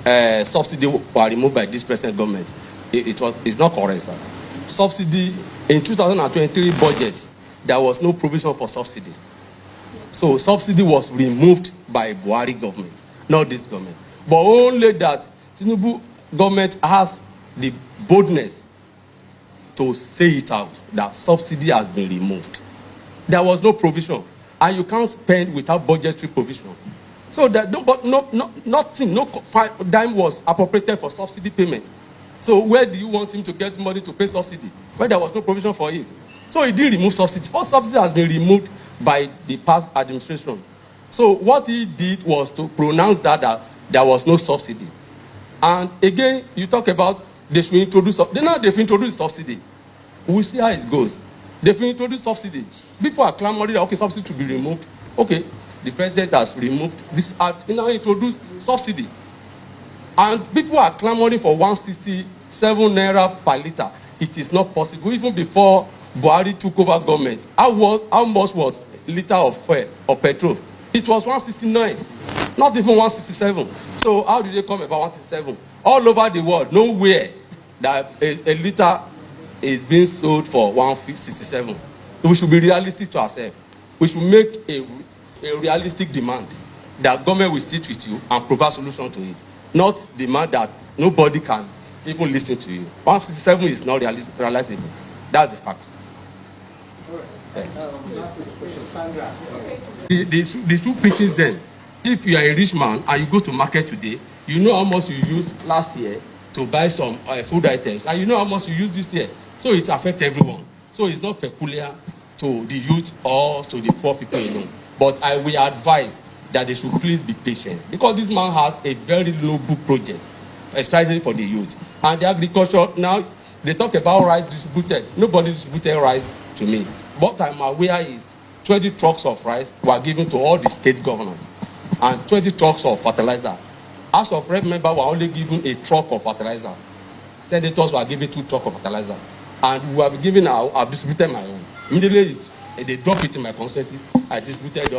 subsidy were removed by this present government. It's not correct, sir. Subsidy in 2023 budget, there was no provision for subsidy. So subsidy was removed by Buhari government, not this government. But only that Tinubu government has the boldness to say it out that subsidy has been removed. There was no provision, and you can't spend without budgetary provision. So that nothing, no dime was appropriated for subsidy payment. So where do you want him to get money to pay subsidy when there was no provision for it? So he didn't remove subsidy. First subsidy has been removed by the past administration. So what he did was to pronounce that there was no subsidy. And again, you talk about they should introduce. They've introduced subsidy. We'll see how it goes. They've introduced subsidy. People are clamoring that okay, subsidy should be removed. Okay, the president has removed this. Now introduced subsidy, and people are clamoring for 167 naira per liter. It is not possible. Even before Buhari took over government, how much was a liter of fuel or petrol? It was 169, not even 167. So how did they come about 167? All over the world, nowhere that a liter is being sold for 167. We should be realistic to ourselves. We should make a realistic demand that government will sit with you and provide solution to it. Not demand that nobody can even listen to you. 167 is not realizable. That's the fact. All right. Last question, Sandra. The two pitches then. If you are a rich man and you go to market today, you know how much you used last year to buy some food items, and you know how much you used this year. So it affects everyone. So it's not peculiar to the youth or to the poor people alone. But I will advise that they should please be patient, because this man has a very noble project, especially for the youth. And the agriculture, now they talk about rice distributed. Nobody distributed rice to me. What I'm aware is 20 trucks of rice were given to all the state governors and 20 trucks of fertilizer. House of Rep members were only given a truck of fertilizer. Senators were given 2 trucks of fertilizer. And we have given, I've distributed my own. Immediately, they drop it in my constituency. I distributed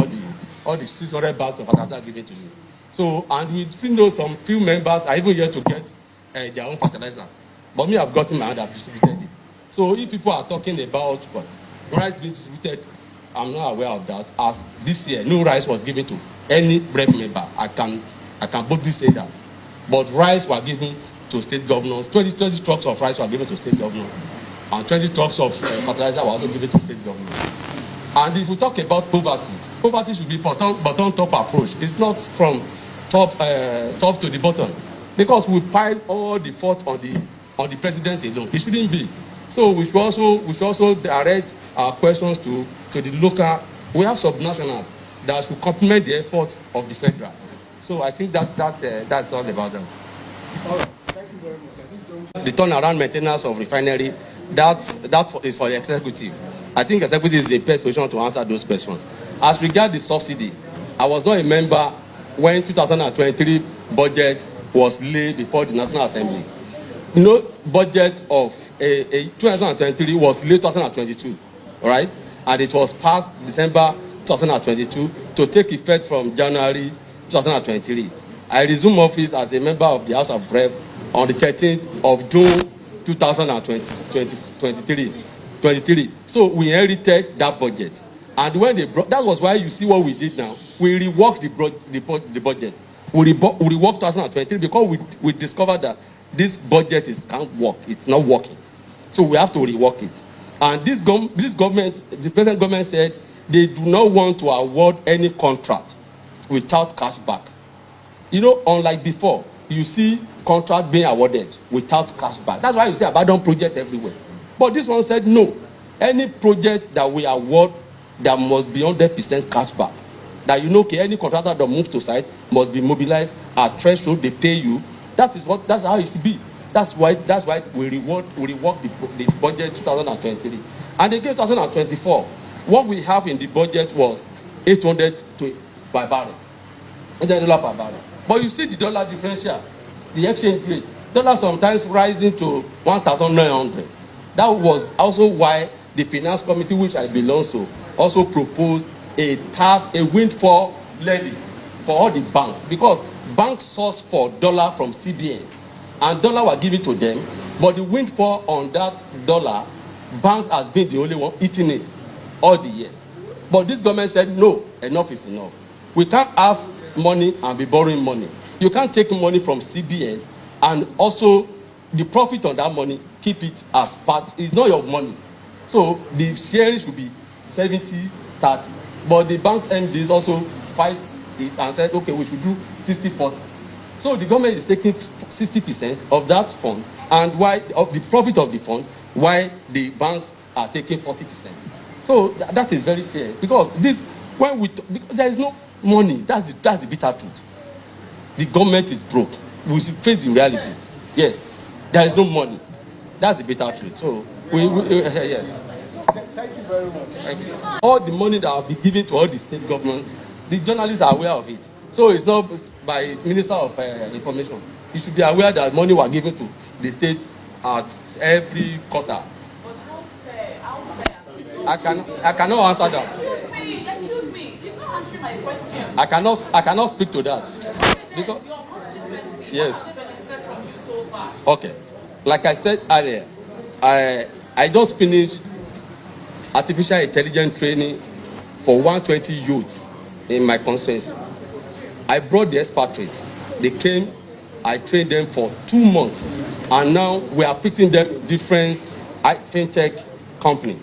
all the 600 bags of fertilizer given to me. So, and we still know some few members are even yet to get their own fertilizer. But me, I've gotten my hand, I've distributed it. So if people are talking about rice being distributed, I'm not aware of that. As this year, no rice was given to any rep member. I can boldly say that. But rice were given to state governors. 20 trucks of rice were given to state governors. And 20 trucks of fertilizer were also given to state governors. And if we talk about poverty should be bottom-top approach. It's not from top to the bottom. Because we pile all the fault on the president alone. It shouldn't be. So we should also direct our questions to the local. We have subnationals that should complement the effort of the federal. So I think that's all about them. All right. Thank you very much. The turnaround maintenance of refinery, that is for the executive. I think executive is the best position to answer those questions. As regards the subsidy, I was not a member when 2023 budget was laid before the National Assembly. You know, budget of 2023 was late 2022, all right? And it was passed December 2022 to take effect from January 2023. I resumed office as a member of the House of Rep on the 13th of June 2023. So we inherited that budget. And when they brought, that was why you see what we did now. We reworked the budget. We reworked 2023 because we discovered that this budget can't work. It's not working. So we have to rework it. And this government, the present government said they do not want to award any contract without cash back. You know, unlike before, you see contract being awarded without cash back. That's why you see abandoned project everywhere. But this one said no. Any project that we award, there must be 100% cash back. That you know, okay, any contractor that moves to site must be mobilized at threshold, they pay you. That's how it should be. That's why we reward the budget 2023. And again 2024, what we have in the budget was 800 per barrel. $800 per barrel. But you see the dollar differential, the exchange rate, dollar sometimes rising to 1,900. That was also why the finance committee, which I belong to, also proposed a windfall levy for all the banks, because banks source for dollar from CBN, and dollar were given to them, but the windfall on that dollar, bank has been the only one eating it all the years. But this government said, no, enough is enough. We can't have money and be borrowing money. You can't take money from CBN and also the profit on that money, keep it as part. It's not your money. So the sharing should be 70-30. But the bank's MDs also fight it and said, okay, we should do 60-40. So the government is taking 60% of that fund, and why of the profit of the fund, while the banks are taking 40%. So that is very clear, because this, because there is no money. That's the bitter truth. The government is broke. We should face the reality. Yes, there is no money. That's the bitter truth. So yes. Thank you very much. Thank you. All the money that will be given to all the state governments, the journalists are aware of it. So it's not by Minister of Information. You should be aware that money was given to the state at every quarter. I cannot answer that. Excuse me. It's not answering my question. I cannot speak to that. Because, yes. Okay. Like I said earlier, I just finished artificial intelligence training for 120 youth in my constituency. I brought the expatriates. They came, I trained them for 2 months, and now we are fixing them different fintech company.